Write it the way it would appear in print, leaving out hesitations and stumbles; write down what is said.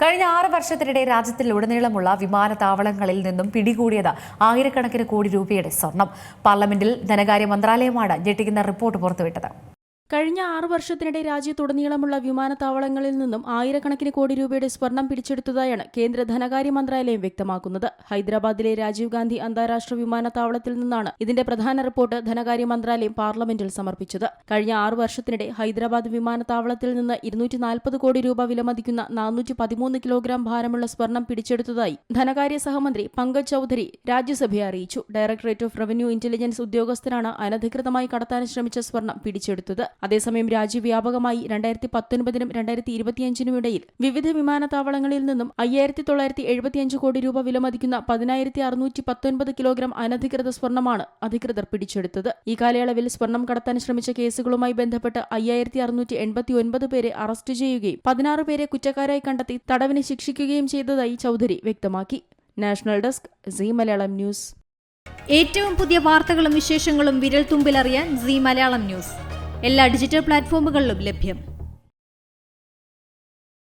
കഴിഞ്ഞ 6 വർഷത്തിനിടെ രാജ്യത്തിലുടനീളമുള്ള വിമാനത്താവളങ്ങളിൽ നിന്നും പിടികൂടിയത് ആയിരക്കണക്കിന് കോടി രൂപയുടെ സ്വർണം. പാർലമെന്റിൽ ധനകാര്യ മന്ത്രാലയമാണ് ഞെട്ടിക്കുന്ന റിപ്പോർട്ട് പുറത്തുവിട്ടത്. കഴിഞ്ഞ 6 വർഷത്തിനിടെ രാജ്യത്തുടനീളമുള്ള വിമാനത്താവളങ്ങളിൽ നിന്നും ആയിരക്കണക്കിന് കോടി രൂപയുടെ സ്വർണം പിടിച്ചെടുത്തതായാണ് കേന്ദ്ര ധനകാര്യ മന്ത്രാലയം വ്യക്തമാക്കുന്നത്. ഹൈദരാബാദിലെ രാജീവ് ഗാന്ധി അന്താരാഷ്ട്ര വിമാനത്താവളത്തിൽ നിന്നാണ് ഇതിന്റെ പ്രധാന റിപ്പോർട്ട് ധനകാര്യ മന്ത്രാലയം പാർലമെന്റിൽ സമർപ്പിച്ചത്. കഴിഞ്ഞ 6 വർഷത്തിനിടെ ഹൈദരാബാദ് വിമാനത്താവളത്തിൽ നിന്ന് 240 കോടി രൂപ വിലമതിക്കുന്ന 413 കിലോഗ്രാം ഭാരമുള്ള സ്വർണം പിടിച്ചെടുത്തതായി ധനകാര്യ സഹമന്ത്രി പങ്കജ് ചൌധരി രാജ്യസഭയെ അറിയിച്ചു. ഡയറക്ടറേറ്റ് ഓഫ് റവന്യൂ ഇന്റലിജൻസ് ഉദ്യോഗസ്ഥരാണ് അനധികൃതമായി കടത്താൻ ശ്രമിച്ച സ്വർണം പിടിച്ചെടുത്തത്. അതേസമയം രാജ്യവ്യാപകമായി 2019-നും 2025-നും ഇടയിൽ വിവിധ വിമാനത്താവളങ്ങളിൽ നിന്നും 5,975 കോടി രൂപ വിലമതിക്കുന്ന 10,619 കിലോഗ്രാം അനധികൃത സ്വർണമാണ് അധികൃതർ പിടിച്ചെടുത്തത്. ഈ കാലയളവിൽ സ്വർണം കടത്താൻ ശ്രമിച്ച കേസുകളുമായി ബന്ധപ്പെട്ട് 5,689 പേരെ അറസ്റ്റ് ചെയ്യുകയും 16 പേരെ കുറ്റക്കാരായി കണ്ടെത്തി തടവിന് ശിക്ഷിക്കുകയും ചെയ്തതായി ചൌധരി വ്യക്തമാക്കി. National desk Zee Malayalam news. ഏറ്റവും പുതിയ വാർത്തകളും വിശേഷങ്ങളും വിരൽ തുമ്പിലറിയാൻ സീ മലയാളം ന്യൂസ് എല്ലാ ഡിജിറ്റൽ പ്ലാറ്റ്ഫോമുകളിലും ലഭ്യം.